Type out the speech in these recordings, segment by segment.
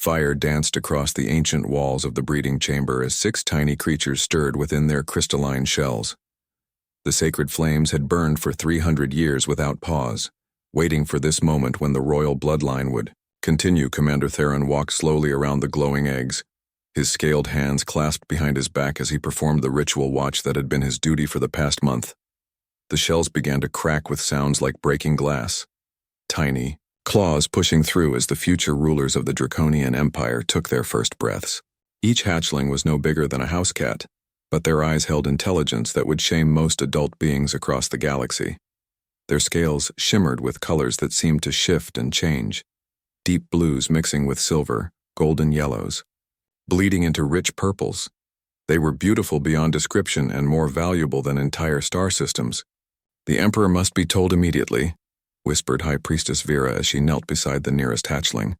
Fire danced across the ancient walls of the breeding chamber as 6 tiny creatures stirred within their crystalline shells. The sacred flames had burned for 300 years without pause, waiting for this moment when the royal bloodline would continue. Commander Theron walked slowly around the glowing eggs, his scaled hands clasped behind his back as he performed the ritual watch that had been his duty for the past month. The shells began to crack with sounds like breaking glass, tiny claws pushing through as the future rulers of the Draconian Empire took their first breaths. Each hatchling was no bigger than a house cat, but their eyes held intelligence that would shame most adult beings across the galaxy. Their scales shimmered with colors that seemed to shift and change, deep blues mixing with silver, golden yellows, bleeding into rich purples. They were beautiful beyond description and more valuable than entire star systems. "The Emperor must be told immediately," whispered High Priestess Vera as she knelt beside the nearest hatchling.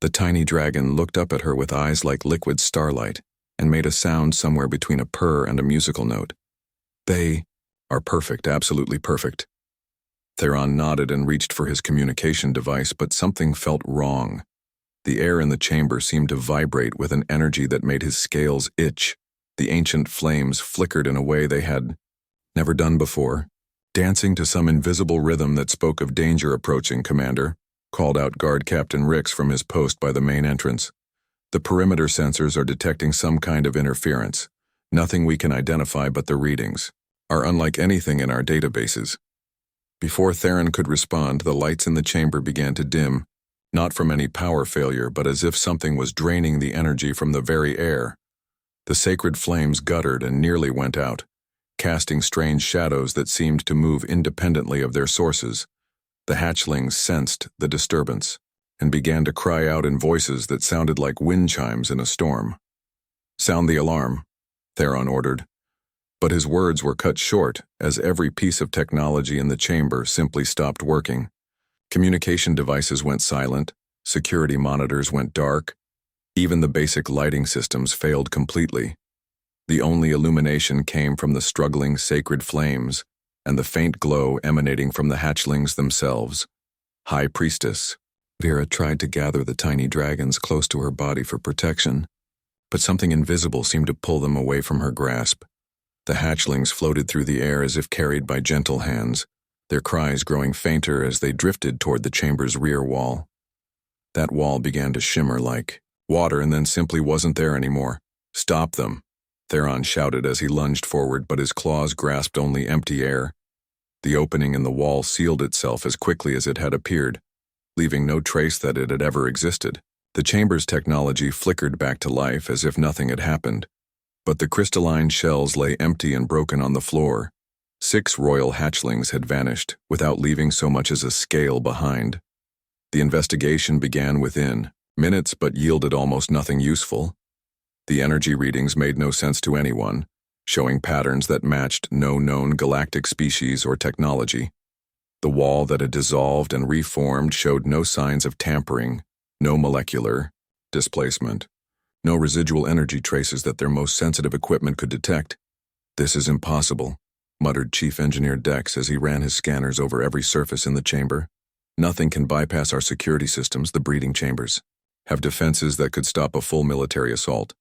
The tiny dragon looked up at her with eyes like liquid starlight and made a sound somewhere between a purr and a musical note. "They are perfect, absolutely perfect." Theron nodded and reached for his communication device, but something felt wrong. The air in the chamber seemed to vibrate with an energy that made his scales itch. The ancient flames flickered in a way they had never done before, dancing to some invisible rhythm that spoke of danger approaching. "Commander," called out Guard Captain Rix from his post by the main entrance. "The perimeter sensors are detecting some kind of interference. Nothing we can identify, but the readings are unlike anything in our databases." Before Theron could respond, the lights in the chamber began to dim, not from any power failure, but as if something was draining the energy from the very air. The sacred flames guttered and nearly went out, casting strange shadows that seemed to move independently of their sources. The hatchlings sensed the disturbance and began to cry out in voices that sounded like wind chimes in a storm. "Sound the alarm," Theron ordered. But his words were cut short as every piece of technology in the chamber simply stopped working. Communication devices went silent, security monitors went dark, even the basic lighting systems failed completely. The only illumination came from the struggling sacred flames and the faint glow emanating from the hatchlings themselves. High Priestess Vera tried to gather the tiny dragons close to her body for protection, but something invisible seemed to pull them away from her grasp. The hatchlings floated through the air as if carried by gentle hands, their cries growing fainter as they drifted toward the chamber's rear wall. That wall began to shimmer like water and then simply wasn't there anymore. "Stop them," Theron shouted as he lunged forward, but his claws grasped only empty air. The opening in the wall sealed itself as quickly as it had appeared, leaving no trace that it had ever existed. The chamber's technology flickered back to life as if nothing had happened, but the crystalline shells lay empty and broken on the floor. 6 royal hatchlings had vanished without leaving so much as a scale behind. The investigation began within minutes but yielded almost nothing useful. The energy readings made no sense to anyone, showing patterns that matched no known galactic species or technology. The wall that had dissolved and reformed showed no signs of tampering, no molecular displacement, no residual energy traces that their most sensitive equipment could detect. "This is impossible," muttered Chief Engineer Dex as he ran his scanners over every surface in the chamber. "Nothing can bypass our security systems. The breeding chambers have defenses that could stop a full military assault.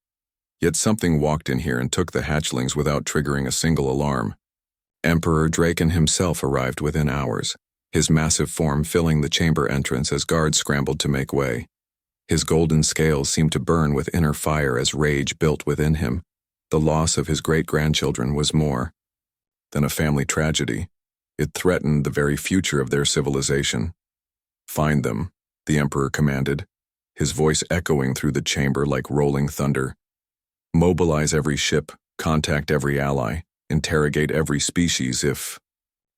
Yet something walked in here and took the hatchlings without triggering a single alarm. Emperor Draken himself arrived within hours, his massive form filling the chamber entrance as guards scrambled to make way. His golden scales seemed to burn with inner fire as rage built within him. The loss of his great-grandchildren was more than a family tragedy. It threatened the very future of their civilization. "Find them," the Emperor commanded, his voice echoing through the chamber like rolling thunder. "Mobilize every ship, contact every ally, interrogate every species. If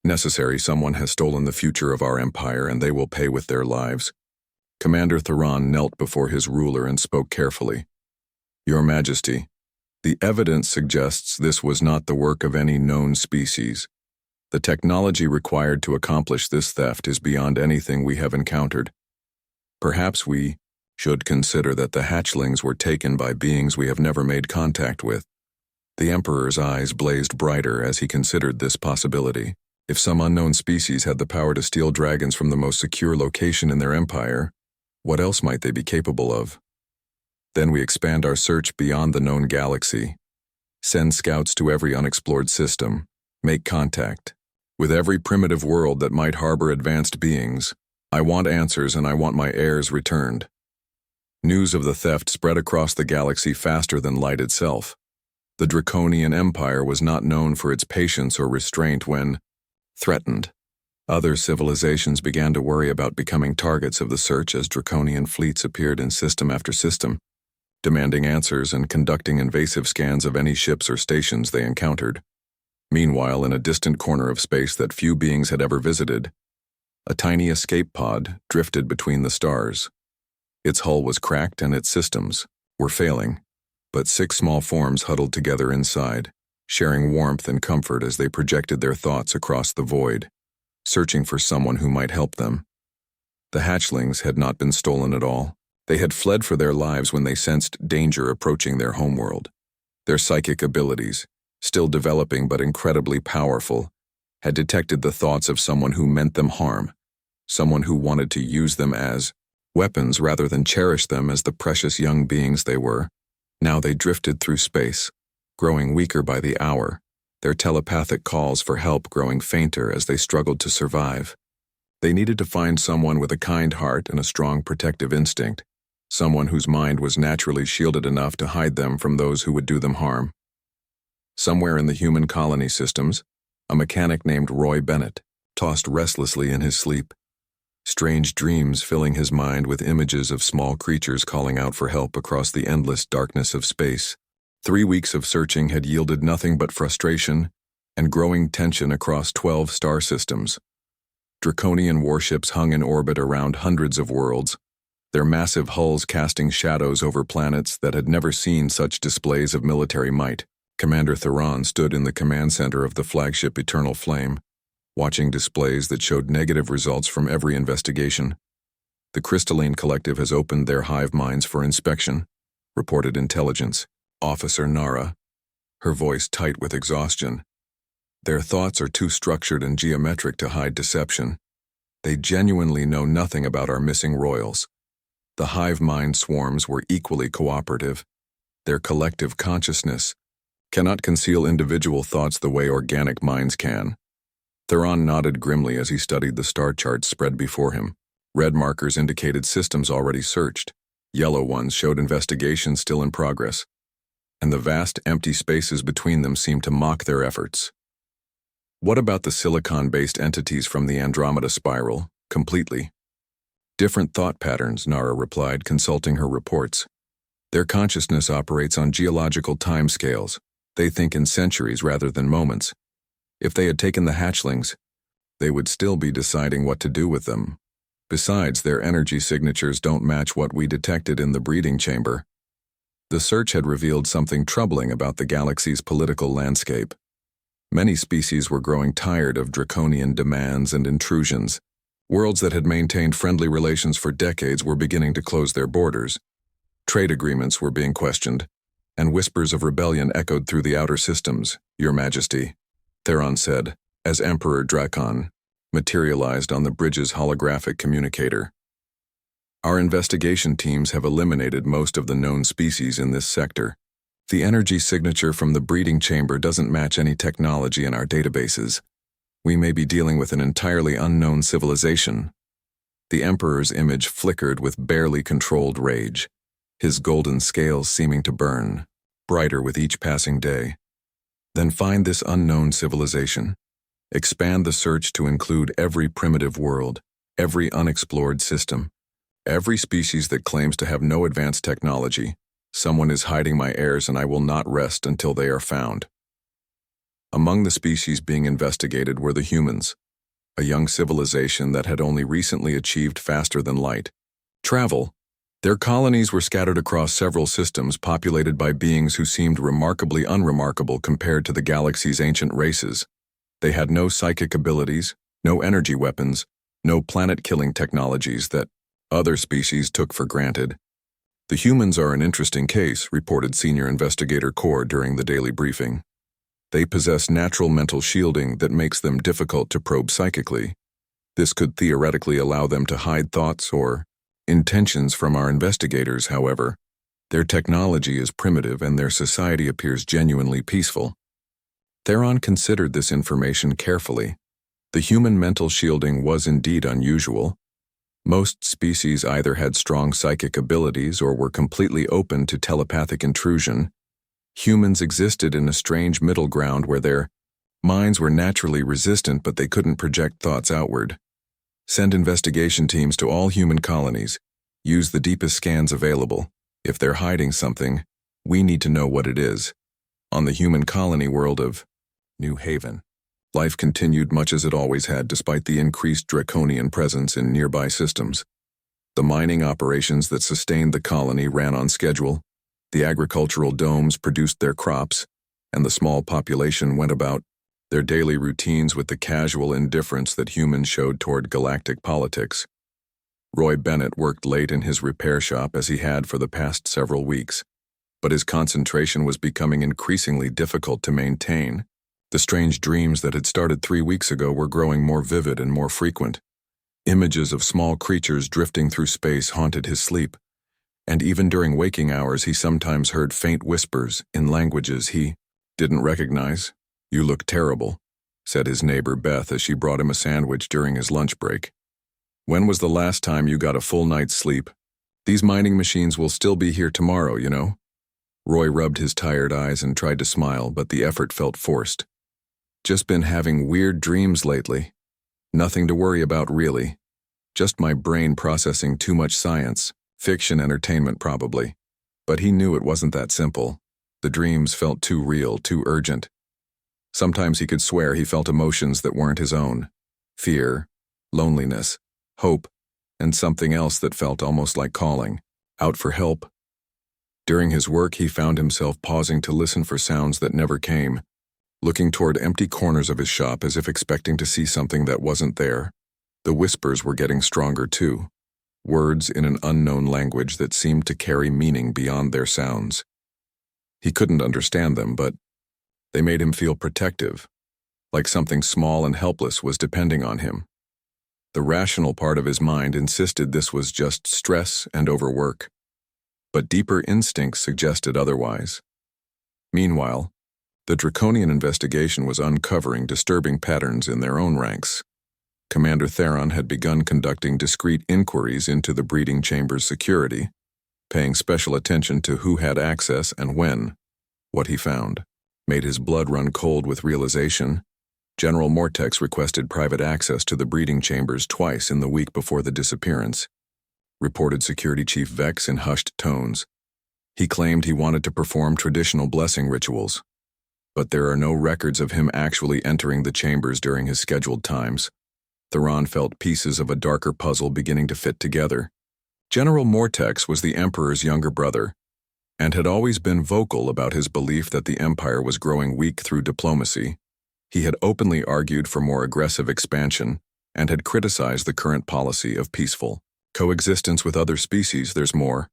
necessary, someone has stolen the future of our empire and they will pay with their lives." Commander Theron knelt before his ruler and spoke carefully. "Your Majesty, the evidence suggests this was not the work of any known species. The technology required to accomplish this theft is beyond anything we have encountered. Perhaps we should consider that the hatchlings were taken by beings we have never made contact with." The Emperor's eyes blazed brighter as he considered this possibility. If some unknown species had the power to steal dragons from the most secure location in their empire, What else might they be capable of? Then we expand our search beyond the known galaxy. Send scouts to every unexplored system. Make contact with every primitive world that might harbor advanced beings. I want answers, and I want my heirs returned. News of the theft spread across the galaxy faster than light itself. The Draconian Empire was not known for its patience or restraint when threatened. Other civilizations began to worry about becoming targets of the search as Draconian fleets appeared in system after system, demanding answers and conducting invasive scans of any ships or stations they encountered. Meanwhile, in a distant corner of space that few beings had ever visited, a tiny escape pod drifted between the stars. Its hull was cracked and its systems were failing, but 6 small forms huddled together inside, sharing warmth and comfort as they projected their thoughts across the void, searching for someone who might help them. The hatchlings had not been stolen at all. They had fled for their lives when they sensed danger approaching their homeworld. Their psychic abilities, still developing but incredibly powerful, had detected the thoughts of someone who meant them harm, someone who wanted to use them as weapons rather than cherish them as the precious young beings they were. Now they drifted through space, growing weaker by the hour, their telepathic calls for help growing fainter as they struggled to survive. They needed to find someone with a kind heart and a strong protective instinct, someone whose mind was naturally shielded enough to hide them from those who would do them harm. Somewhere in the human colony systems, a mechanic named Roy Bennett tossed restlessly in his sleep, strange dreams filling his mind with images of small creatures calling out for help across the endless darkness of space. 3 weeks of searching had yielded nothing but frustration and growing tension across 12 star systems. Draconian warships hung in orbit around hundreds of worlds, their massive hulls casting shadows over planets that had never seen such displays of military might. Commander Theron stood in the command center of the flagship Eternal Flame, watching displays that showed negative results from every investigation. The Crystalline Collective has opened their hive minds for inspection, reported Intelligence Officer Nara, her voice tight with exhaustion. Their thoughts are too structured and geometric to hide deception. They genuinely know nothing about our missing royals. The hive mind swarms were equally cooperative. Their collective consciousness cannot conceal individual thoughts the way organic minds can. Theron nodded grimly as he studied the star charts spread before him. Red markers indicated systems already searched. Yellow ones showed investigations still in progress, and the vast empty spaces between them seemed to mock their efforts. What about the silicon-based entities from the Andromeda Spiral? Completely different thought patterns, Nara replied, consulting her reports. Their consciousness operates on geological timescales. They think in centuries rather than moments. If they had taken the hatchlings, they would still be deciding what to do with them. Besides, their energy signatures don't match what we detected in the breeding chamber. The search had revealed something troubling about the galaxy's political landscape. Many species were growing tired of draconian demands and intrusions. Worlds that had maintained friendly relations for decades were beginning to close their borders. Trade agreements were being questioned, and whispers of rebellion echoed through the outer systems. Your Majesty, Theron said, as Emperor Dracon materialized on the bridge's holographic communicator. Our investigation teams have eliminated most of the known species in this sector. The energy signature from the breeding chamber doesn't match any technology in our databases. We may be dealing with an entirely unknown civilization. The Emperor's image flickered with barely controlled rage, his golden scales seeming to burn, brighter with each passing day. Then find this unknown civilization. Expand the search to include every primitive world, every unexplored system, every species that claims to have no advanced technology. Someone is hiding my heirs, and I will not rest until they are found. Among the species being investigated were the humans, a young civilization that had only recently achieved faster than light travel. Their colonies were scattered across several systems populated by beings who seemed remarkably unremarkable compared to the galaxy's ancient races. They had no psychic abilities, no energy weapons, no planet-killing technologies that other species took for granted. The humans are an interesting case, reported Senior Investigator Core during the daily briefing. They possess natural mental shielding that makes them difficult to probe psychically. This could theoretically allow them to hide thoughts or intentions from our investigators, however. Their technology is primitive and their society appears genuinely peaceful. Theron considered this information carefully. The human mental shielding was indeed unusual. Most species either had strong psychic abilities or were completely open to telepathic intrusion. Humans existed in a strange middle ground where their minds were naturally resistant, but they couldn't project thoughts outward. Send investigation teams to all human colonies. Use the deepest scans available. If they're hiding something, we need to know what it is. On the human colony world of New Haven, life continued much as it always had despite the increased draconian presence in nearby systems. The mining operations that sustained the colony ran on schedule, the agricultural domes produced their crops, and the small population went about their daily routines with the casual indifference that humans showed toward galactic politics. Roy Bennett worked late in his repair shop as he had for the past several weeks, but his concentration was becoming increasingly difficult to maintain. The strange dreams that had started 3 weeks ago were growing more vivid and more frequent. Images of small creatures drifting through space haunted his sleep, and even during waking hours he sometimes heard faint whispers in languages he didn't recognize. "You look terrible," said his neighbor Beth as she brought him a sandwich during his lunch break. "When was the last time you got a full night's sleep? These mining machines will still be here tomorrow, you know." Roy rubbed his tired eyes and tried to smile, but the effort felt forced. "Just been having weird dreams lately. Nothing to worry about, really. Just my brain processing too much science. Fiction entertainment, probably." But he knew it wasn't that simple. The dreams felt too real, too urgent. Sometimes he could swear he felt emotions that weren't his own. Fear, loneliness, hope, and something else that felt almost like calling out for help. During his work, he found himself pausing to listen for sounds that never came, looking toward empty corners of his shop as if expecting to see something that wasn't there. The whispers were getting stronger too, words in an unknown language that seemed to carry meaning beyond their sounds. He couldn't understand them, but they made him feel protective, like something small and helpless was depending on him. The rational part of his mind insisted this was just stress and overwork, but deeper instincts suggested otherwise. Meanwhile, the draconian investigation was uncovering disturbing patterns in their own ranks. Commander Theron had begun conducting discreet inquiries into the breeding chamber's security, paying special attention to who had access and when. What he found made his blood run cold with realization. General Mortex requested private access to the breeding chambers twice in the week before the disappearance, reported Security Chief Vex in hushed tones. He claimed he wanted to perform traditional blessing rituals, but there are no records of him actually entering the chambers during his scheduled times. Theron felt pieces of a darker puzzle beginning to fit together. General Mortex was the Emperor's younger brother, and had always been vocal about his belief that the Empire was growing weak through diplomacy. He had openly argued for more aggressive expansion, and had criticized the current policy of peaceful coexistence with other species. "There's more,"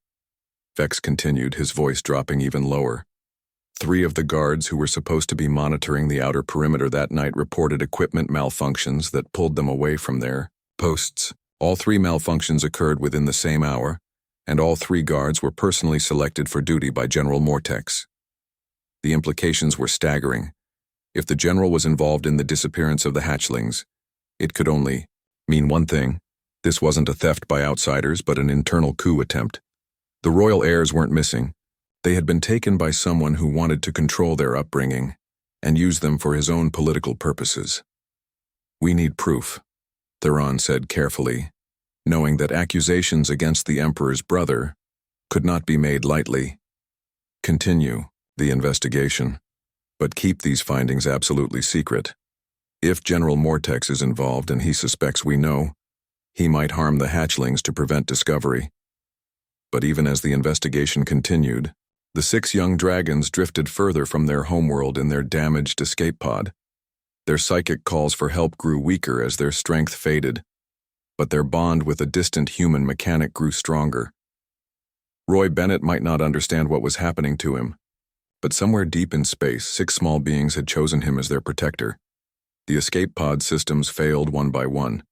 Vex continued, his voice dropping even lower. 3 of the guards who were supposed to be monitoring the outer perimeter that night reported equipment malfunctions that pulled them away from their posts. All 3 malfunctions occurred within the same hour, and all 3 guards were personally selected for duty by General Mortex. The implications were staggering. If the general was involved in the disappearance of the hatchlings, it could only mean one thing. This wasn't a theft by outsiders, but an internal coup attempt. The royal heirs weren't missing. They had been taken by someone who wanted to control their upbringing and use them for his own political purposes. "We need proof," Theron said carefully, knowing that accusations against the Emperor's brother could not be made lightly. "Continue the investigation, but keep these findings absolutely secret. If General Mortex is involved and he suspects we know, he might harm the hatchlings to prevent discovery." But even as the investigation continued, the 6 young dragons drifted further from their homeworld in their damaged escape pod. Their psychic calls for help grew weaker as their strength faded, but their bond with a distant human mechanic grew stronger. Roy Bennett might not understand what was happening to him, but somewhere deep in space, 6 small beings had chosen him as their protector. The escape pod systems failed one by one,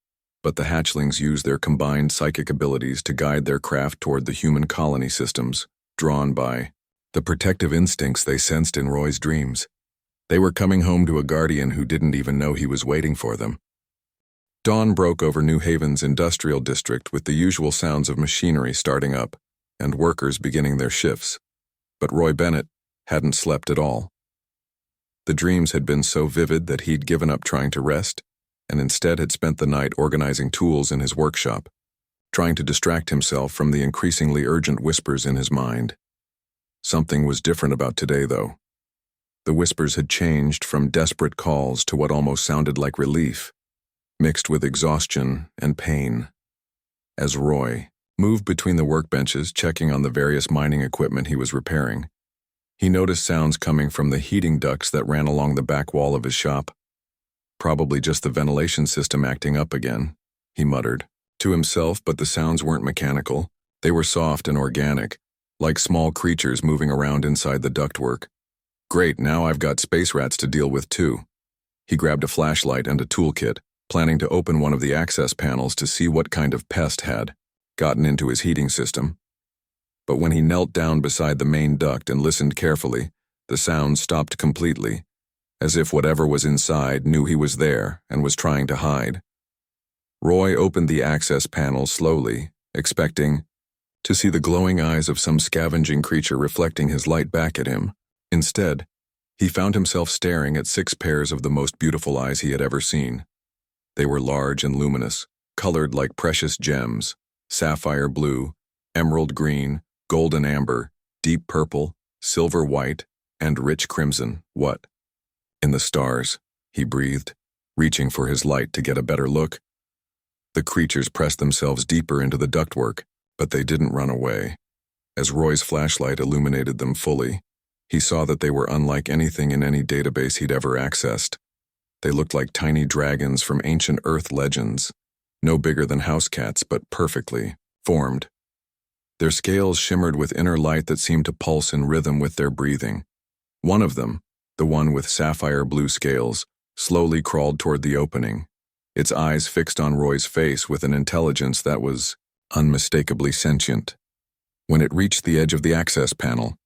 but the hatchlings used their combined psychic abilities to guide their craft toward the human colony systems, drawn by the protective instincts they sensed in Roy's dreams. They were coming home to a guardian who didn't even know he was waiting for them. Dawn broke over New Haven's industrial district with the usual sounds of machinery starting up and workers beginning their shifts. But Roy Bennett hadn't slept at all. The dreams had been so vivid that he'd given up trying to rest and instead had spent the night organizing tools in his workshop, trying to distract himself from the increasingly urgent whispers in his mind. Something was different about today, though. The whispers had changed from desperate calls to what almost sounded like relief, mixed with exhaustion and pain. As Roy moved between the workbenches, checking on the various mining equipment he was repairing, he noticed sounds coming from the heating ducts that ran along the back wall of his shop. Probably just the ventilation system acting up again, he muttered to himself, but the sounds weren't mechanical. They were soft and organic, like small creatures moving around inside the ductwork. Great, now I've got space rats to deal with too. He grabbed a flashlight and a toolkit, planning to open one of the access panels to see what kind of pest had gotten into his heating system. But when he knelt down beside the main duct and listened carefully, the sound stopped completely, as if whatever was inside knew he was there and was trying to hide. Roy opened the access panel slowly, expecting to see the glowing eyes of some scavenging creature reflecting his light back at him. Instead, he found himself staring at 6 pairs of the most beautiful eyes he had ever seen. They were large and luminous, colored like precious gems, sapphire blue, emerald green, golden amber, deep purple, silver white, and rich crimson. What? In the stars, he breathed, reaching for his light to get a better look. The creatures pressed themselves deeper into the ductwork, but they didn't run away. As Roy's flashlight illuminated them fully, he saw that they were unlike anything in any database he'd ever accessed. They looked like tiny dragons from ancient Earth legends, no bigger than house cats but perfectly formed. Their scales shimmered with inner light that seemed to pulse in rhythm with their breathing. One of them, the one with sapphire blue scales, slowly crawled toward the opening, its eyes fixed on Roy's face with an intelligence that was unmistakably sentient. When it reached the edge of the access panel,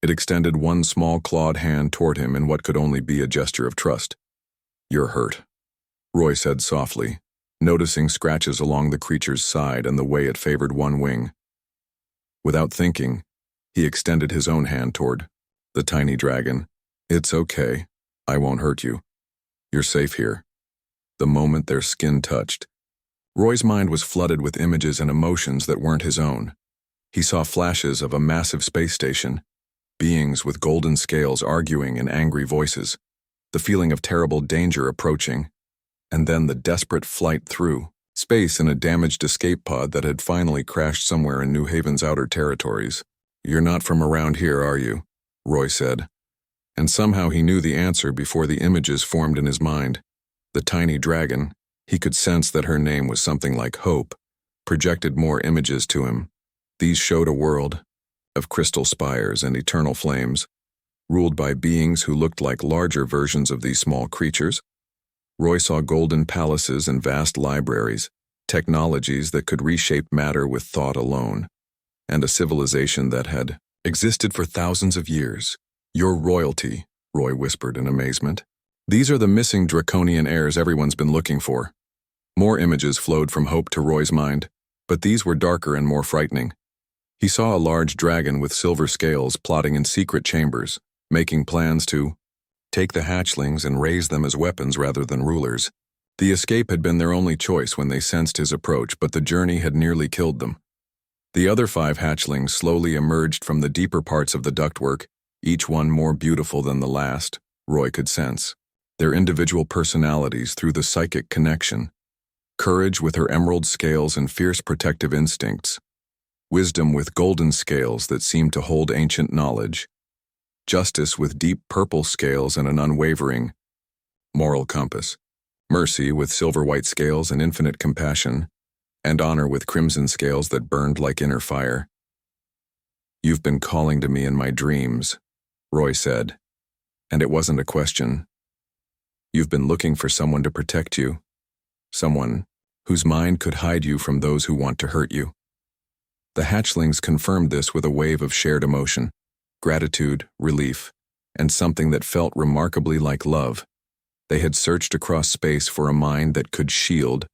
it extended one small clawed hand toward him in what could only be a gesture of trust. "You're hurt," Roy said softly, noticing scratches along the creature's side and the way it favored one wing. Without thinking, he extended his own hand toward the tiny dragon. "It's okay. I won't hurt you. You're safe here." The moment their skin touched, Roy's mind was flooded with images and emotions that weren't his own. He saw flashes of a massive space station, beings with golden scales arguing in angry voices, the feeling of terrible danger approaching, and then the desperate flight through space in a damaged escape pod that had finally crashed somewhere in New Haven's outer territories. "You're not from around here, are you?" Roy said. And somehow he knew the answer before the images formed in his mind. The tiny dragon, he could sense that her name was something like Hope, projected more images to him. These showed a world of crystal spires and eternal flames, ruled by beings who looked like larger versions of these small creatures. Roy saw golden palaces and vast libraries, technologies that could reshape matter with thought alone, and a civilization that had existed for thousands of years. "Your royalty," Roy whispered in amazement. "These are the missing draconian heirs everyone's been looking for." More images flowed from Hope to Roy's mind, but these were darker and more frightening. He saw a large dragon with silver scales plotting in secret chambers, making plans to take the hatchlings and raise them as weapons rather than rulers. The escape had been their only choice when they sensed his approach, but the journey had nearly killed them. The other 5 hatchlings slowly emerged from the deeper parts of the ductwork, each one more beautiful than the last, Roy could sense. Their individual personalities through the psychic connection. Courage with her emerald scales and fierce protective instincts. Wisdom with golden scales that seemed to hold ancient knowledge. Justice with deep purple scales and an unwavering moral compass. Mercy with silver-white scales and infinite compassion. And honor with crimson scales that burned like inner fire. "You've been calling to me in my dreams," Roy said. And it wasn't a question. "You've been looking for someone to protect you. Someone whose mind could hide you from those who want to hurt you. The hatchlings confirmed this with a wave of shared emotion, gratitude, relief, and something that felt remarkably like love. They had searched across space for a mind that could shield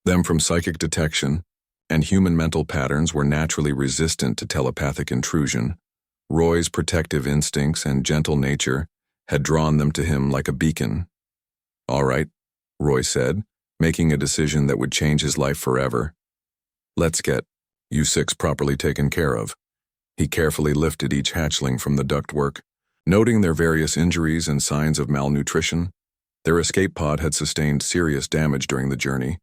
them from psychic detection, and human mental patterns were naturally resistant to telepathic intrusion. Roy's protective instincts and gentle nature had drawn them to him like a beacon. "All right," Roy said, making a decision that would change his life forever. "Let's get you six properly taken care of." He carefully lifted each hatchling from the ductwork, noting their various injuries and signs of malnutrition. Their escape pod had sustained serious damage during the journey,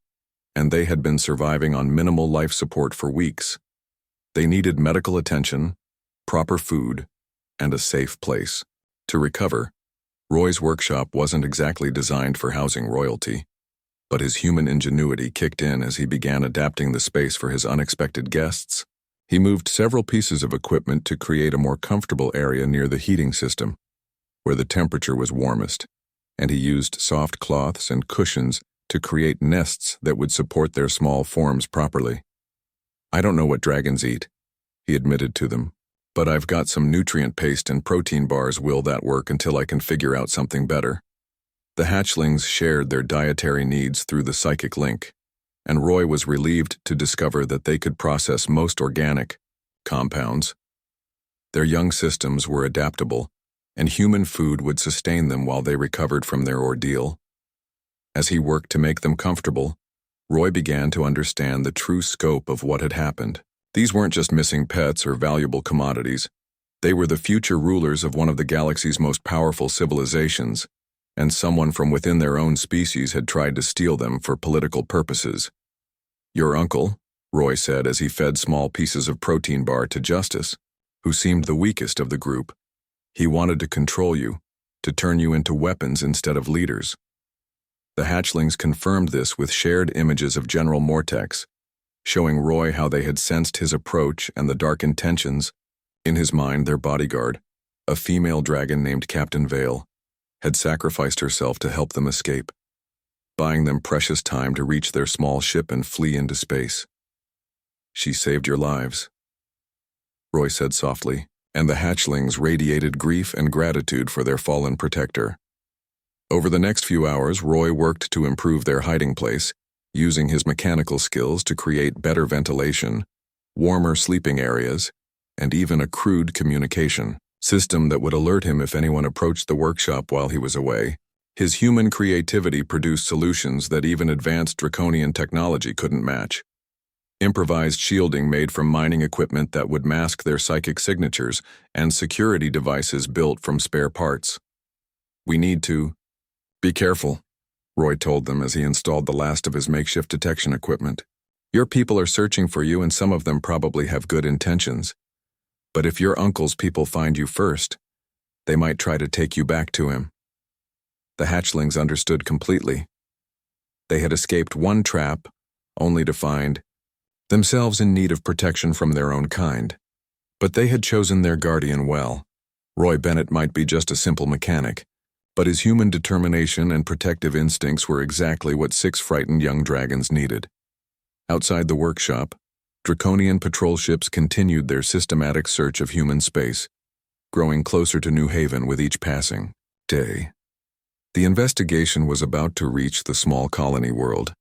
and they had been surviving on minimal life support for weeks. They needed medical attention, proper food, and a safe place to recover. Roy's workshop wasn't exactly designed for housing royalty, but his human ingenuity kicked in as he began adapting the space for his unexpected guests. He moved several pieces of equipment to create a more comfortable area near the heating system, where the temperature was warmest, and he used soft cloths and cushions to create nests that would support their small forms properly. "I don't know what dragons eat," he admitted to them, "but I've got some nutrient paste and protein bars. Will that work until I can figure out something better?" The hatchlings shared their dietary needs through the psychic link, and Roy was relieved to discover that they could process most organic compounds. Their young systems were adaptable, and human food would sustain them while they recovered from their ordeal. As he worked to make them comfortable, Roy began to understand the true scope of what had happened. These weren't just missing pets or valuable commodities. They were the future rulers of one of the galaxy's most powerful civilizations, and someone from within their own species had tried to steal them for political purposes. "Your uncle," Roy said as he fed small pieces of protein bar to Justice, who seemed the weakest of the group. "He wanted to control you, to turn you into weapons instead of leaders." The hatchlings confirmed this with shared images of General Mortex, showing Roy how they had sensed his approach and the dark intentions. In his mind, their bodyguard, a female dragon named Captain Vale, had sacrificed herself to help them escape, buying them precious time to reach their small ship and flee into space. "She saved your lives," Roy said softly, and the hatchlings radiated grief and gratitude for their fallen protector. Over the next few hours, Roy worked to improve their hiding place, using his mechanical skills to create better ventilation, warmer sleeping areas, and even a crude communication system that would alert him if anyone approached the workshop while he was away. His human creativity produced solutions that even advanced draconian technology couldn't match. Improvised shielding made from mining equipment that would mask their psychic signatures, and security devices built from spare parts. "We need to be careful," Roy told them as he installed the last of his makeshift detection equipment. "Your people are searching for you, and some of them probably have good intentions. But if your uncle's people find you first, they might try to take you back to him." The hatchlings understood completely. They had escaped one trap, only to find themselves in need of protection from their own kind. But they had chosen their guardian well. Roy Bennett might be just a simple mechanic, but his human determination and protective instincts were exactly what 6 frightened young dragons needed. Outside the workshop, Draconian patrol ships continued their systematic search of human space, growing closer to New Haven with each passing day. The investigation was about to reach the small colony world,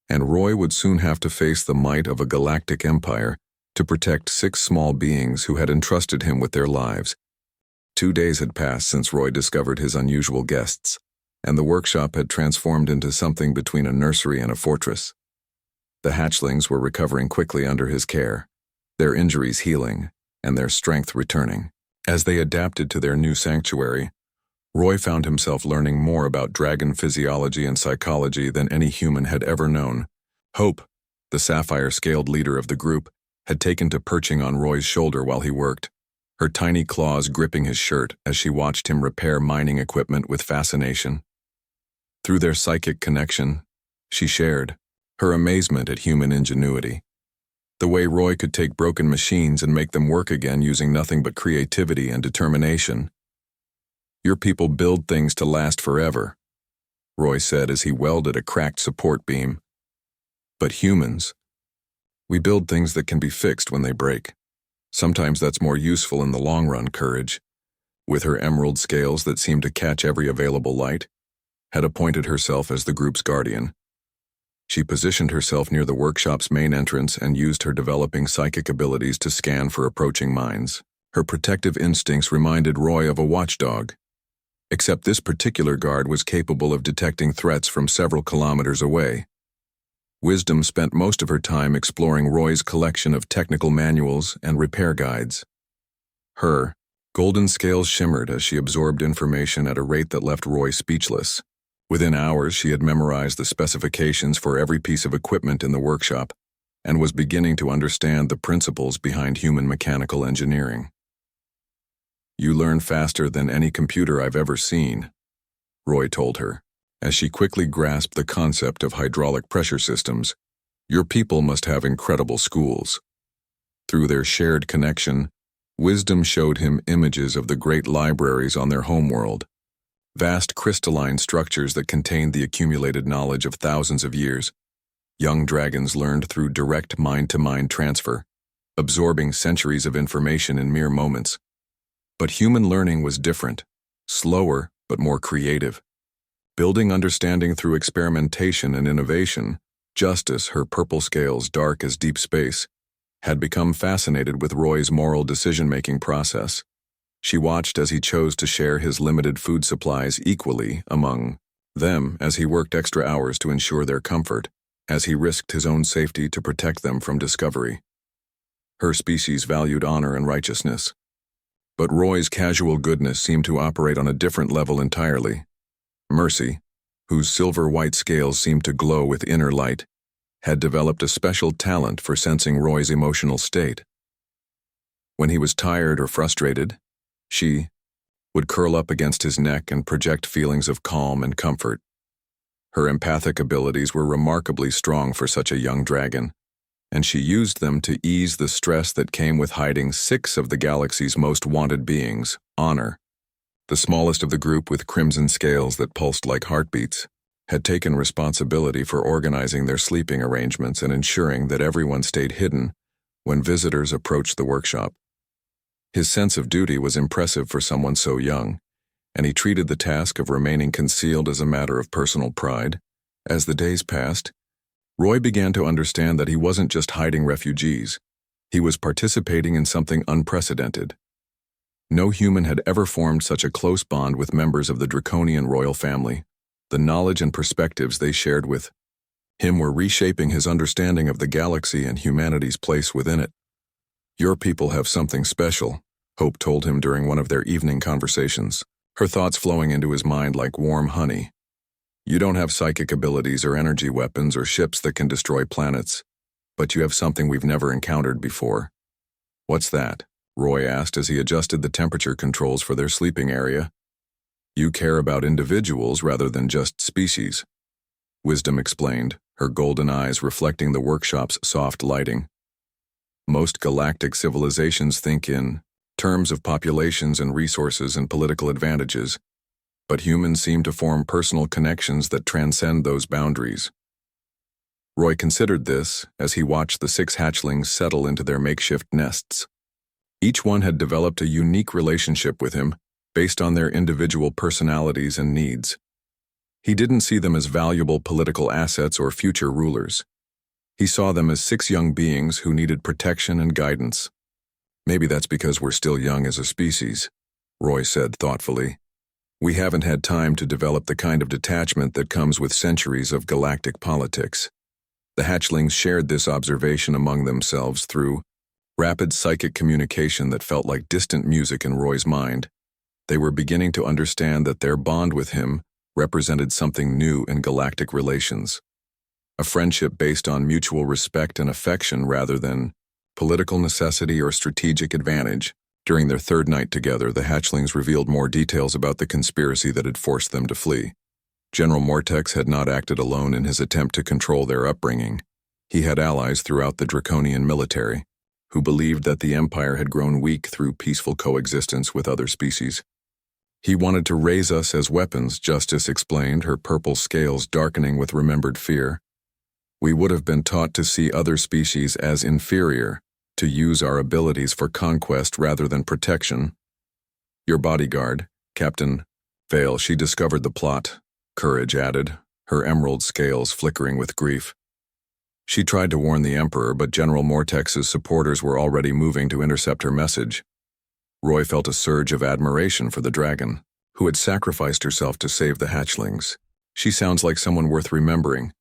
and Roy would soon have to face the might of a galactic empire to protect 6 small beings who had entrusted him with their lives. 2 days had passed since Roy discovered his unusual guests, and the workshop had transformed into something between a nursery and a fortress. The hatchlings were recovering quickly under his care, their injuries healing, and their strength returning. As they adapted to their new sanctuary, Roy found himself learning more about dragon physiology and psychology than any human had ever known. Hope, the sapphire-scaled leader of the group, had taken to perching on Roy's shoulder while he worked, her tiny claws gripping his shirt as she watched him repair mining equipment with fascination. Through their psychic connection, she shared her amazement at human ingenuity. The way Roy could take broken machines and make them work again using nothing but creativity and determination. "Your people build things to last forever," Roy said as he welded a cracked support beam. But humans, we build things that can be fixed when they break. Sometimes that's more useful in the long run, Courage, with her emerald scales that seemed to catch every available light, had appointed herself as the group's guardian. She positioned herself near the workshop's main entrance and used her developing psychic abilities to scan for approaching minds. Her protective instincts reminded Roy of a watchdog, except this particular guard was capable of detecting threats from several kilometers away. Wisdom spent most of her time exploring Roy's collection of technical manuals and repair guides. Her golden scales shimmered as she absorbed information at a rate that left Roy speechless. Within hours, she had memorized the specifications for every piece of equipment in the workshop and was beginning to understand the principles behind human mechanical engineering. "You learn faster than any computer I've ever seen," Roy told her, as she quickly grasped the concept of hydraulic pressure systems. "Your people must have incredible schools." Through their shared connection, Wisdom showed him images of the great libraries on their homeworld, vast crystalline structures that contained the accumulated knowledge of thousands of years. Young dragons learned through direct mind-to-mind transfer, absorbing centuries of information in mere moments. But human learning was different, slower but more creative. Building understanding through experimentation and innovation, Justice, her purple scales dark as deep space, had become fascinated with Roy's moral decision-making process. She watched as he chose to share his limited food supplies equally among them as he worked extra hours to ensure their comfort, as he risked his own safety to protect them from discovery. Her species valued honor and righteousness. But Roy's casual goodness seemed to operate on a different level entirely. Mercy, whose silver-white scales seemed to glow with inner light, had developed a special talent for sensing Roy's emotional state. When he was tired or frustrated, she would curl up against his neck and project feelings of calm and comfort. Her empathic abilities were remarkably strong for such a young dragon, and she used them to ease the stress that came with hiding 6 of the galaxy's most wanted beings. Honor, the smallest of the group with crimson scales that pulsed like heartbeats, had taken responsibility for organizing their sleeping arrangements and ensuring that everyone stayed hidden when visitors approached the workshop. His sense of duty was impressive for someone so young, and he treated the task of remaining concealed as a matter of personal pride. As the days passed, Roy began to understand that he wasn't just hiding refugees. He was participating in something unprecedented. No human had ever formed such a close bond with members of the draconian royal family. The knowledge and perspectives they shared with him were reshaping his understanding of the galaxy and humanity's place within it. "Your people have something special," Hope told him during one of their evening conversations, her thoughts flowing into his mind like warm honey. "You don't have psychic abilities or energy weapons or ships that can destroy planets, but you have something we've never encountered before." "What's that?" Roy asked as he adjusted the temperature controls for their sleeping area. "You care about individuals rather than just species," Wisdom explained, her golden eyes reflecting the workshop's soft lighting. "Most galactic civilizations think in terms of populations and resources and political advantages, but humans seem to form personal connections that transcend those boundaries." Roy considered this as he watched the 6 hatchlings settle into their makeshift nests. Each one had developed a unique relationship with him based on their individual personalities and needs. He didn't see them as valuable political assets or future rulers. He saw them as 6 young beings who needed protection and guidance. "Maybe that's because we're still young as a species," Roy said thoughtfully. "We haven't had time to develop the kind of detachment that comes with centuries of galactic politics." The hatchlings shared this observation among themselves through rapid psychic communication that felt like distant music in Roy's mind. They were beginning to understand that their bond with him represented something new in galactic relations. A friendship based on mutual respect and affection rather than political necessity or strategic advantage. During their 3rd night together, the hatchlings revealed more details about the conspiracy that had forced them to flee. General Mortex had not acted alone in his attempt to control their upbringing. He had allies throughout the draconian military, who believed that the Empire had grown weak through peaceful coexistence with other species. "He wanted to raise us as weapons," Justice explained, her purple scales darkening with remembered fear. We would have been taught to see other species as inferior, to use our abilities for conquest rather than protection. Your bodyguard, Captain Vale, she discovered the plot, Courage added, her emerald scales flickering with grief. She tried to warn the Emperor, but General Mortex's supporters were already moving to intercept her message. Roy felt a surge of admiration for the dragon, who had sacrificed herself to save the hatchlings. She sounds like someone worth remembering.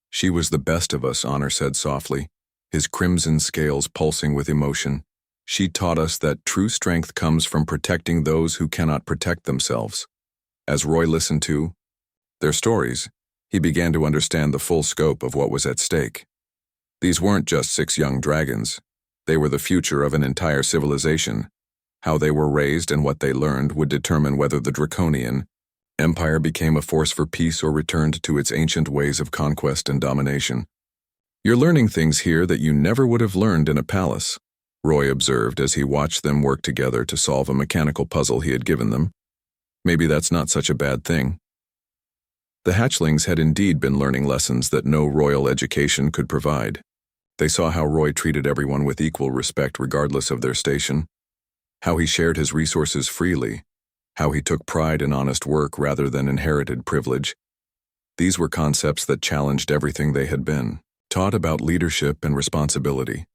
She was the best of us, Honor said softly, his crimson scales pulsing with emotion. She taught us that true strength comes from protecting those who cannot protect themselves. As Roy listened to their stories, he began to understand the full scope of what was at stake. These weren't just 6 young dragons. They were the future of an entire civilization. How they were raised and what they learned would determine whether the Draconian Empire became a force for peace or returned to its ancient ways of conquest and domination. You're learning things here that you never would have learned in a palace, Roy observed as he watched them work together to solve a mechanical puzzle he had given them. Maybe that's not such a bad thing. The hatchlings had indeed been learning lessons that no royal education could provide. They saw how Roy treated everyone with equal respect regardless of their station, how he shared his resources freely, how he took pride in honest work rather than inherited privilege. These were concepts that challenged everything they had been taught about leadership and responsibility.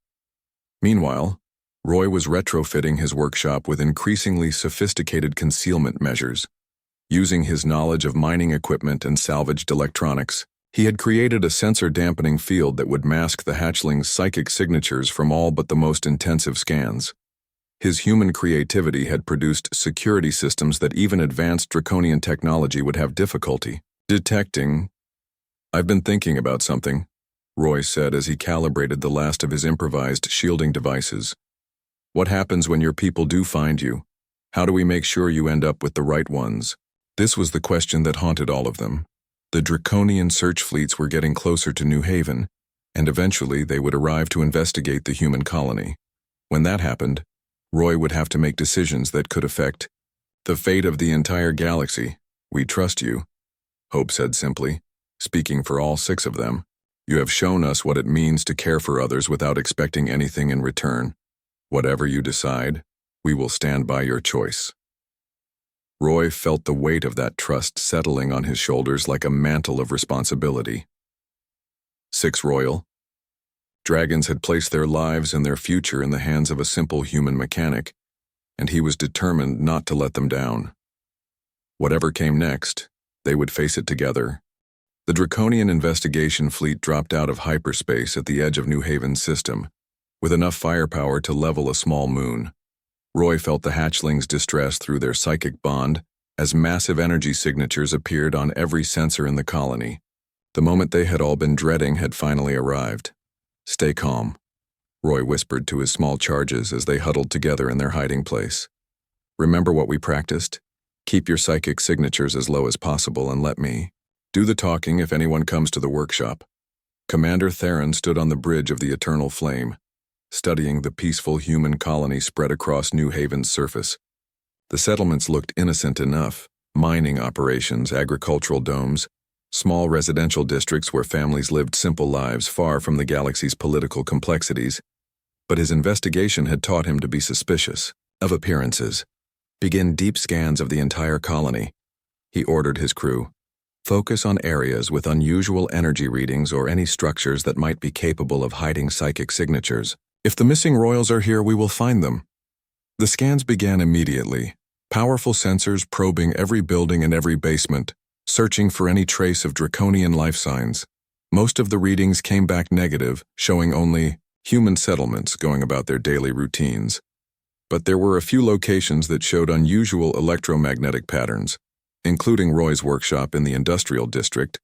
Meanwhile, Roy was retrofitting his workshop with increasingly sophisticated concealment measures. Using his knowledge of mining equipment and salvaged electronics, he had created a sensor-dampening field that would mask the hatchlings' psychic signatures from all but the most intensive scans. His human creativity had produced security systems that even advanced draconian technology would have difficulty detecting. I've been thinking about something, Roy said as he calibrated the last of his improvised shielding devices. What happens when your people do find you? How do we make sure you end up with the right ones? This was the question that haunted all of them. The draconian search fleets were getting closer to New Haven, and eventually they would arrive to investigate the human colony. When that happened, Roy would have to make decisions that could affect the fate of the entire galaxy. We trust you, Hope said simply, speaking for all 6 of them. You have shown us what it means to care for others without expecting anything in return. Whatever you decide, we will stand by your choice. Roy felt the weight of that trust settling on his shoulders like a mantle of responsibility. 6 Royal dragons had placed their lives and their future in the hands of a simple human mechanic, and he was determined not to let them down. Whatever came next, they would face it together. The Draconian investigation fleet dropped out of hyperspace at the edge of New Haven's system, with enough firepower to level a small moon. Roy felt the hatchlings' distress through their psychic bond as massive energy signatures appeared on every sensor in the colony. The moment they had all been dreading had finally arrived. Stay calm, Roy whispered to his small charges as they huddled together in their hiding place. Remember what we practiced? Keep your psychic signatures as low as possible and let me do the talking if anyone comes to the workshop. Commander Theron stood on the bridge of the Eternal Flame, studying the peaceful human colony spread across New Haven's surface. The settlements looked innocent enough: mining operations, agricultural domes, small residential districts where families lived simple lives far from the galaxy's political complexities. But his investigation had taught him to be suspicious of appearances. Begin deep scans of the entire colony, he ordered his crew. Focus on areas with unusual energy readings or any structures that might be capable of hiding psychic signatures. If the missing royals are here, we will find them. The scans began immediately, powerful sensors probing every building and every basement, searching for any trace of draconian life signs. Most of the readings came back negative, showing only human settlements going about their daily routines. But there were a few locations that showed unusual electromagnetic patterns, including Roy's workshop in the industrial district.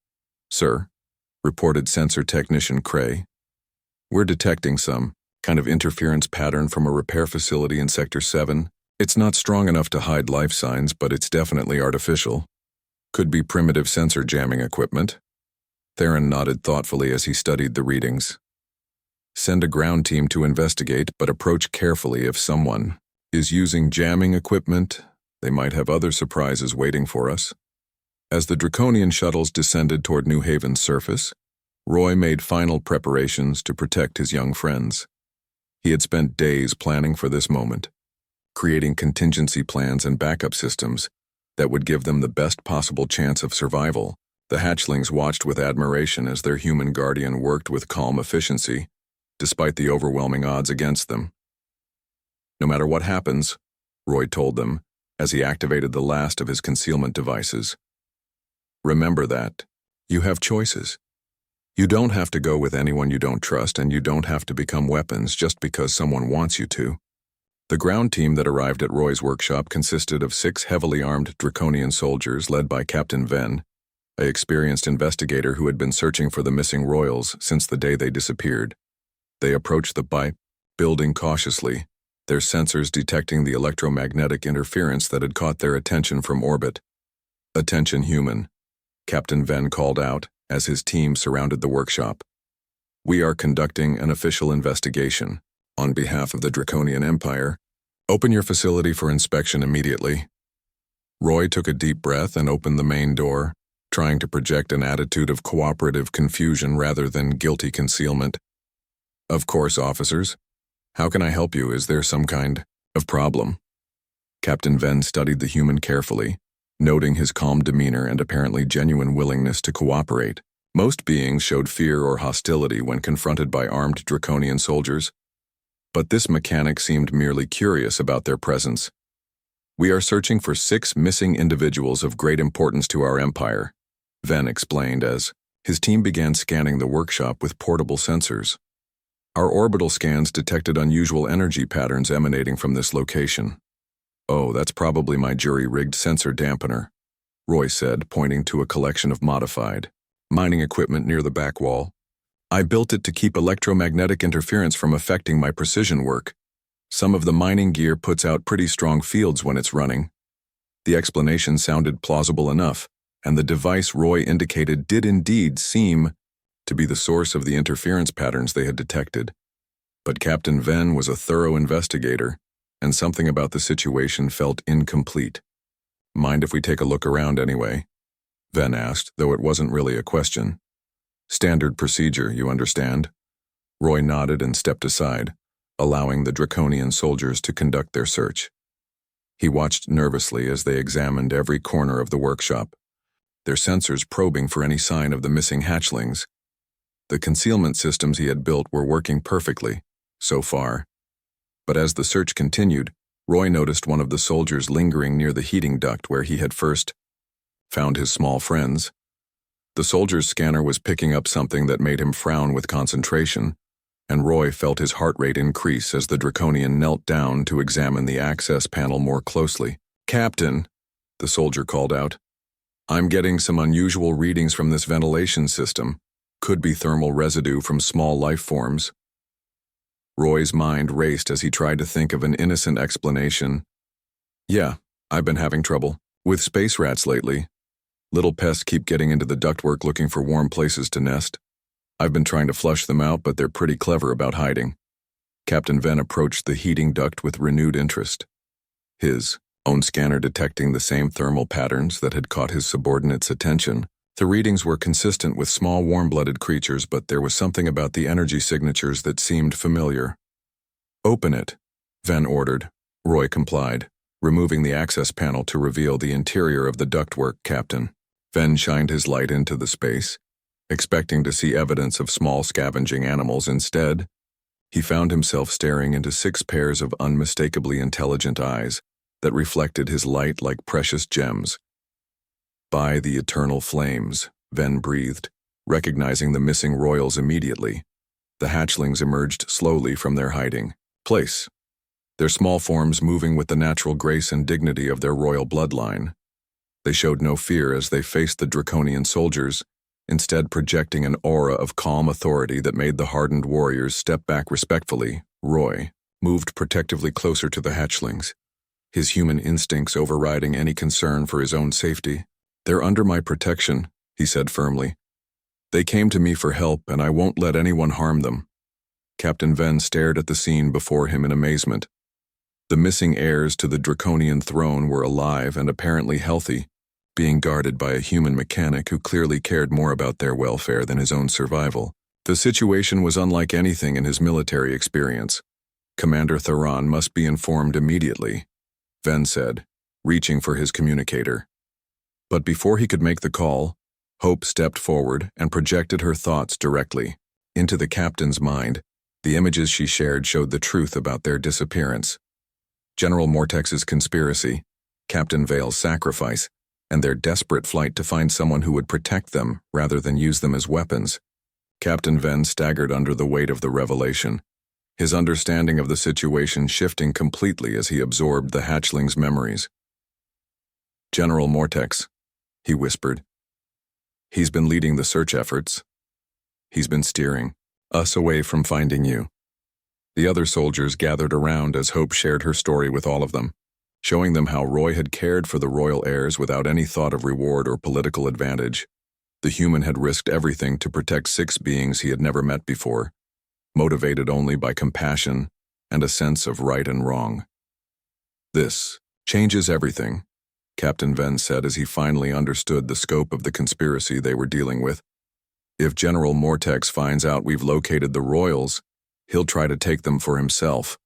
Sir, reported sensor technician Cray, we're detecting some kind of interference pattern from a repair facility in Sector 7. It's not strong enough to hide life signs, but it's definitely artificial. Could be primitive sensor jamming equipment. Theron nodded thoughtfully as he studied the readings. Send a ground team to investigate, but approach carefully. If someone is using jamming equipment, they might have other surprises waiting for us. As the Draconian shuttles descended toward New Haven's surface, Roy made final preparations to protect his young friends. He had spent days planning for this moment, creating contingency plans and backup systems that would give them the best possible chance of survival. The hatchlings watched with admiration as their human guardian worked with calm efficiency, despite the overwhelming odds against them. "No matter what happens," Roy told them as he activated the last of his concealment devices, "remember that you have choices. You don't have to go with anyone you don't trust, and you don't have to become weapons just because someone wants you to." The ground team that arrived at Roy's workshop consisted of 6 heavily armed Draconian soldiers led by Captain Ven, an experienced investigator who had been searching for the missing royals since the day they disappeared. They approached the building cautiously, their sensors detecting the electromagnetic interference that had caught their attention from orbit. "Attention, human," Captain Ven called out as his team surrounded the workshop. "We are conducting an official investigation on behalf of the Draconian Empire. Open your facility for inspection immediately." Roy took a deep breath and opened the main door, trying to project an attitude of cooperative confusion rather than guilty concealment. "Of course, officers. How can I help you? Is there some kind of problem?" Captain Ven studied the human carefully, noting his calm demeanor and apparently genuine willingness to cooperate. Most beings showed fear or hostility when confronted by armed Draconian soldiers, but this mechanic seemed merely curious about their presence. "We are searching for 6 missing individuals of great importance to our empire," Ven explained as his team began scanning the workshop with portable sensors. "Our orbital scans detected unusual energy patterns emanating from this location." "Oh, that's probably my jury-rigged sensor dampener," Roy said, pointing to a collection of modified mining equipment near the back wall. "I built it to keep electromagnetic interference from affecting my precision work. Some of the mining gear puts out pretty strong fields when it's running." The explanation sounded plausible enough, and the device Roy indicated did indeed seem to be the source of the interference patterns they had detected. But Captain Ven was a thorough investigator, and something about the situation felt incomplete. "Mind if we take a look around anyway?" Ven asked, though it wasn't really a question. "Standard procedure, you understand?" Roy nodded and stepped aside, allowing the Draconian soldiers to conduct their search. He watched nervously as they examined every corner of the workshop, their sensors probing for any sign of the missing hatchlings. The concealment systems he had built were working perfectly, so far. But as the search continued, Roy noticed one of the soldiers lingering near the heating duct where he had first found his small friends. The soldier's scanner was picking up something that made him frown with concentration, and Roy felt his heart rate increase as the Draconian knelt down to examine the access panel more closely. "Captain," the soldier called out, "I'm getting some unusual readings from this ventilation system. Could be thermal residue from small life forms." Roy's mind raced as he tried to think of an innocent explanation. "Yeah, I've been having trouble with space rats lately. Little pests keep getting into the ductwork looking for warm places to nest. I've been trying to flush them out, but they're pretty clever about hiding." Captain Ven approached the heating duct with renewed interest, his own scanner detecting the same thermal patterns that had caught his subordinates' attention. The readings were consistent with small warm-blooded creatures, but there was something about the energy signatures that seemed familiar. "Open it," Ven ordered. Roy complied, removing the access panel to reveal the interior of the ductwork. Captain Ven shined his light into the space, expecting to see evidence of small scavenging animals. Instead, he found himself staring into 6 pairs of unmistakably intelligent eyes that reflected his light like precious gems. "By the eternal flames," Ven breathed, recognizing the missing royals immediately. The hatchlings emerged slowly from their hiding place, their small forms moving with the natural grace and dignity of their royal bloodline. They showed no fear as they faced the Draconian soldiers, instead projecting an aura of calm authority that made the hardened warriors step back respectfully. Roy moved protectively closer to the hatchlings, his human instincts overriding any concern for his own safety. "They're under my protection," he said firmly. "They came to me for help, and I won't let anyone harm them." Captain Ven stared at the scene before him in amazement. The missing heirs to the Draconian throne were alive and apparently healthy, being guarded by a human mechanic who clearly cared more about their welfare than his own survival. The situation was unlike anything in his military experience. Commander Theron must be informed immediately, Ven said, reaching for his communicator. But before he could make the call, Hope stepped forward and projected her thoughts directly into the captain's mind. The images she shared showed the truth about their disappearance. General Mortex's conspiracy, Captain Vale's sacrifice, and their desperate flight to find someone who would protect them rather than use them as weapons. Captain Ven staggered under the weight of the revelation, his understanding of the situation shifting completely as he absorbed the hatchlings' memories. General Mortex, he whispered. He's been leading the search efforts. He's been steering us away from finding you. The other soldiers gathered around as Hope shared her story with all of them, showing them how Roy had cared for the royal heirs without any thought of reward or political advantage. The human had risked everything to protect 6 beings he had never met before, motivated only by compassion and a sense of right and wrong. This changes everything, Captain Ven said as he finally understood the scope of the conspiracy they were dealing with. If General Mortex finds out we've located the royals, he'll try to take them for himself.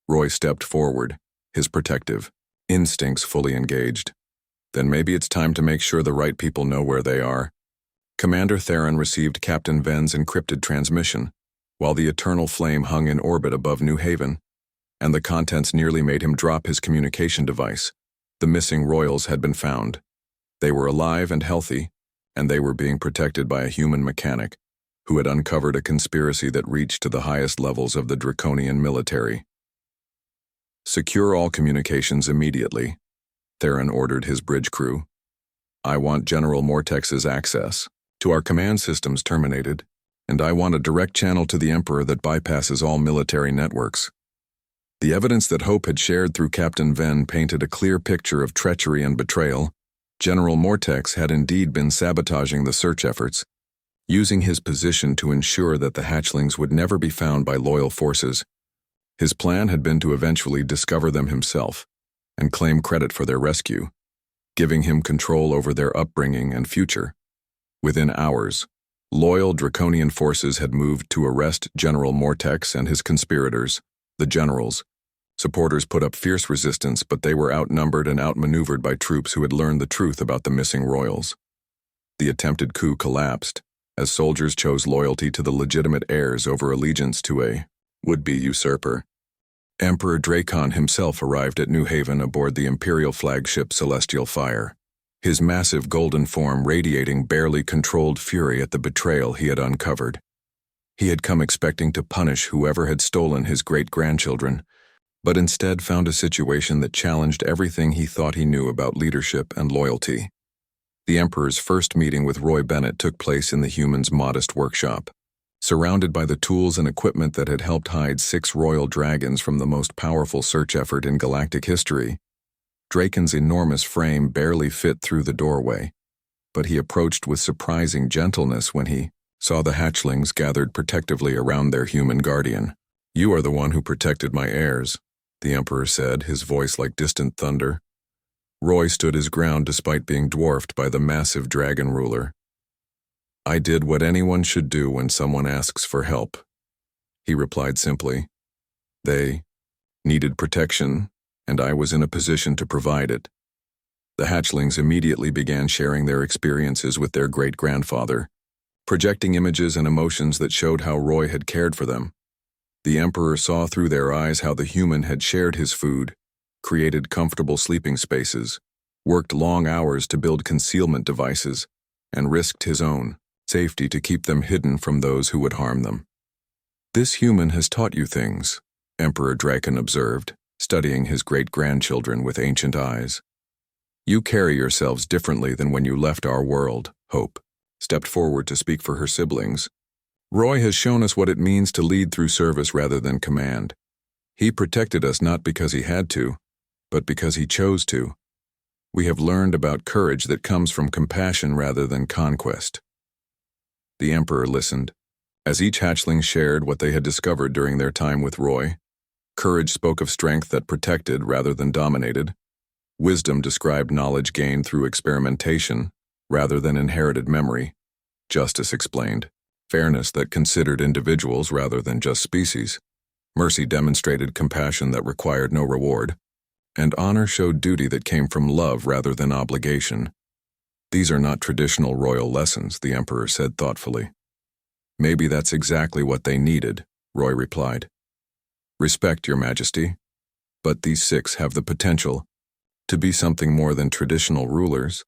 Roy stepped forward, his protective instincts fully engaged. Then maybe it's time to make sure the right people know where they are. Commander Theron received Captain Ven's encrypted transmission, while the eternal flame hung in orbit above New Haven, and the contents nearly made him drop his communication device. The missing royals had been found. They were alive and healthy, and they were being protected by a human mechanic who had uncovered a conspiracy that reached to the highest levels of the draconian military. Secure all communications immediately, Theron ordered his bridge crew. I want General Mortex's access to our command systems terminated, and I want a direct channel to the Emperor that bypasses all military networks. The evidence that Hope had shared through Captain Ven painted a clear picture of treachery and betrayal. General Mortex had indeed been sabotaging the search efforts, using his position to ensure that the hatchlings would never be found by loyal forces. His plan had been to eventually discover them himself and claim credit for their rescue, giving him control over their upbringing and future. Within hours, loyal draconian forces had moved to arrest General Mortex and his conspirators, the generals. Supporters put up fierce resistance, but they were outnumbered and outmaneuvered by troops who had learned the truth about the missing royals. The attempted coup collapsed, as soldiers chose loyalty to the legitimate heirs over allegiance to a would-be usurper. Emperor Dracon himself arrived at New Haven aboard the Imperial flagship Celestial Fire, his massive golden form radiating barely controlled fury at the betrayal he had uncovered. He had come expecting to punish whoever had stolen his great-grandchildren, but instead found a situation that challenged everything he thought he knew about leadership and loyalty. The Emperor's first meeting with Roy Bennett took place in the human's modest workshop. Surrounded by the tools and equipment that had helped hide 6 royal dragons from the most powerful search effort in galactic history, Draken's enormous frame barely fit through the doorway, but he approached with surprising gentleness when he saw the hatchlings gathered protectively around their human guardian. You are the one who protected my heirs, the Emperor said, his voice like distant thunder. Roy stood his ground despite being dwarfed by the massive dragon ruler. I did what anyone should do when someone asks for help, he replied simply. They needed protection, and I was in a position to provide it. The hatchlings immediately began sharing their experiences with their great-grandfather, projecting images and emotions that showed how Roy had cared for them. The Emperor saw through their eyes how the human had shared his food, created comfortable sleeping spaces, worked long hours to build concealment devices, and risked his own safety to keep them hidden from those who would harm them. This human has taught you things, Emperor Draken observed, studying his great-grandchildren with ancient eyes. You carry yourselves differently than when you left our world, Hope stepped forward to speak for her siblings. Roy has shown us what it means to lead through service rather than command. He protected us not because he had to, but because he chose to. We have learned about courage that comes from compassion rather than conquest. The Emperor listened. As each hatchling shared what they had discovered during their time with Roy, courage spoke of strength that protected rather than dominated. Wisdom described knowledge gained through experimentation, rather than inherited memory. Justice explained fairness that considered individuals rather than just species. Mercy demonstrated compassion that required no reward. And honor showed duty that came from love rather than obligation. These are not traditional royal lessons, the Emperor said thoughtfully. Maybe that's exactly what they needed, Roy replied. Respect, Your Majesty. But these six have the potential to be something more than traditional rulers.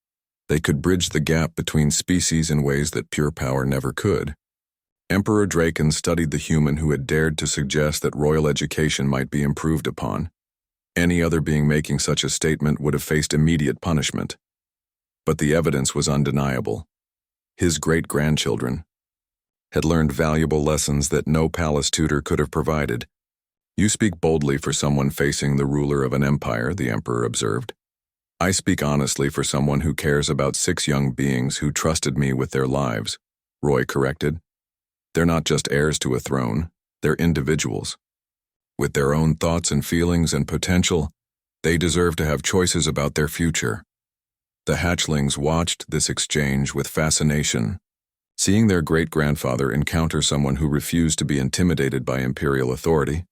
They could bridge the gap between species in ways that pure power never could. Emperor Draken studied the human who had dared to suggest that royal education might be improved upon. Any other being making such a statement would have faced immediate punishment. But the evidence was undeniable. His great-grandchildren had learned valuable lessons that no palace tutor could have provided. You speak boldly for someone facing the ruler of an empire, the Emperor observed. I speak honestly for someone who cares about six young beings who trusted me with their lives, Roy corrected. They're not just heirs to a throne, they're individuals. With their own thoughts and feelings and potential, they deserve to have choices about their future. The hatchlings watched this exchange with fascination. Seeing their great-grandfather encounter someone who refused to be intimidated by imperial authority,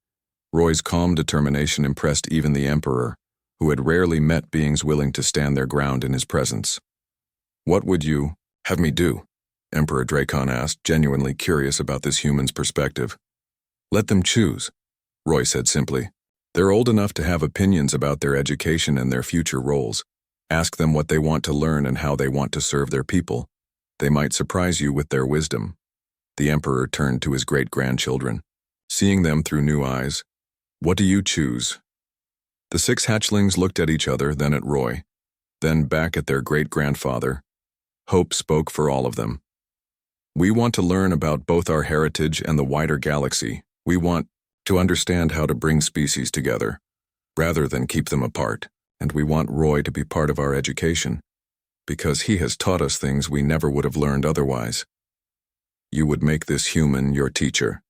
Roy's calm determination impressed even the Emperor, who had rarely met beings willing to stand their ground in his presence. What would you have me do? Emperor Draken asked, genuinely curious about this human's perspective. Let them choose, Roy said simply. They're old enough to have opinions about their education and their future roles. Ask them what they want to learn and how they want to serve their people. They might surprise you with their wisdom. The Emperor turned to his great-grandchildren, seeing them through new eyes. What do you choose? The six hatchlings looked at each other, then at Roy, then back at their great-grandfather. Hope spoke for all of them. We want to learn about both our heritage and the wider galaxy. We want to understand how to bring species together, rather than keep them apart. And we want Roy to be part of our education, because he has taught us things we never would have learned otherwise. You would make this human your teacher,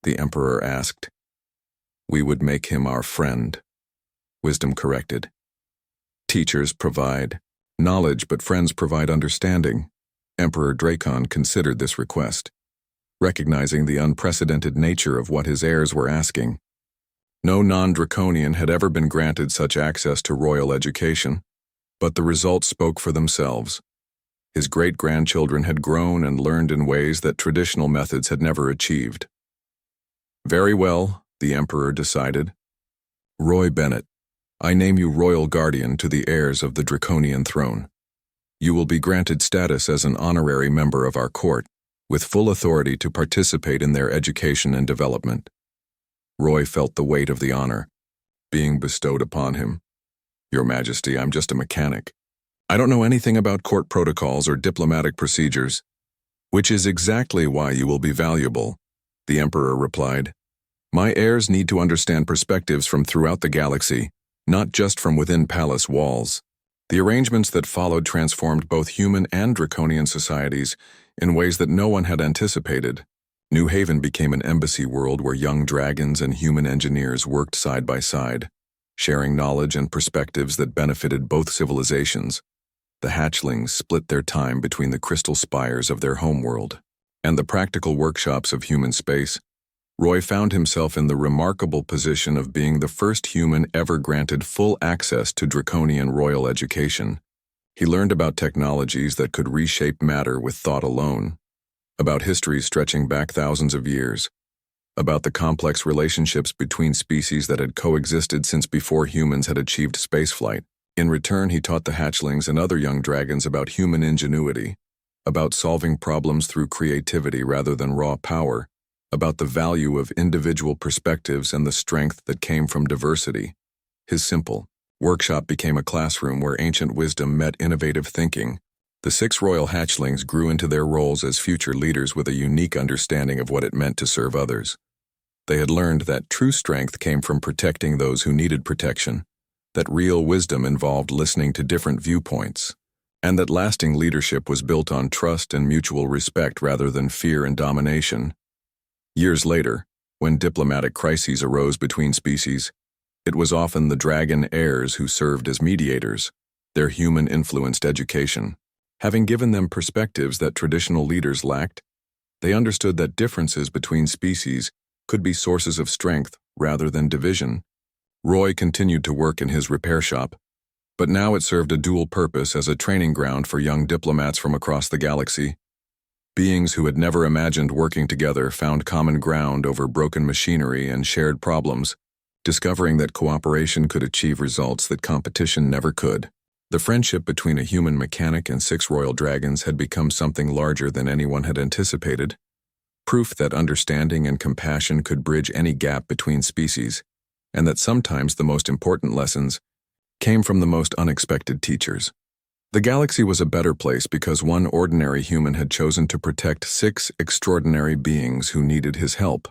the Emperor asked. We would make him our friend, Wisdom corrected. Teachers provide knowledge, but friends provide understanding. Emperor Draken considered this request, recognizing the unprecedented nature of what his heirs were asking. No non-Draconian had ever been granted such access to royal education, but the results spoke for themselves. His great-grandchildren had grown and learned in ways that traditional methods had never achieved. Very well, the Emperor decided. Roy Bennett, I name you Royal Guardian to the heirs of the Draconian throne. You will be granted status as an honorary member of our court, with full authority to participate in their education and development. Roy felt the weight of the honor being bestowed upon him. Your Majesty, I'm just a mechanic. I don't know anything about court protocols or diplomatic procedures, which is exactly why you will be valuable, the Emperor replied. My heirs need to understand perspectives from throughout the galaxy, not just from within palace walls. The arrangements that followed transformed both human and draconian societies in ways that no one had anticipated. New Haven became an embassy world where young dragons and human engineers worked side by side, sharing knowledge and perspectives that benefited both civilizations. The hatchlings split their time between the crystal spires of their homeworld and the practical workshops of human space. Roy found himself in the remarkable position of being the first human ever granted full access to draconian royal education. He learned about technologies that could reshape matter with thought alone, about history stretching back thousands of years, about the complex relationships between species that had coexisted since before humans had achieved spaceflight. In return, he taught the hatchlings and other young dragons about human ingenuity, about solving problems through creativity rather than raw power, about the value of individual perspectives and the strength that came from diversity. His simple workshop became a classroom where ancient wisdom met innovative thinking. The 6 royal hatchlings grew into their roles as future leaders with a unique understanding of what it meant to serve others. They had learned that true strength came from protecting those who needed protection, that real wisdom involved listening to different viewpoints, and that lasting leadership was built on trust and mutual respect rather than fear and domination. Years later, when diplomatic crises arose between species, It was often the dragon heirs who served as mediators, their human-influenced education. Having given them perspectives that traditional leaders lacked, they understood that differences between species could be sources of strength rather than division. Roy continued to work in his repair shop, but now it served a dual purpose as a training ground for young diplomats from across the galaxy. Beings who had never imagined working together found common ground over broken machinery and shared problems, discovering that cooperation could achieve results that competition never could. The friendship between a human mechanic and 6 royal dragons had become something larger than anyone had anticipated, proof that understanding and compassion could bridge any gap between species, and that sometimes the most important lessons came from the most unexpected teachers. The galaxy was a better place because one ordinary human had chosen to protect 6 extraordinary beings who needed his help.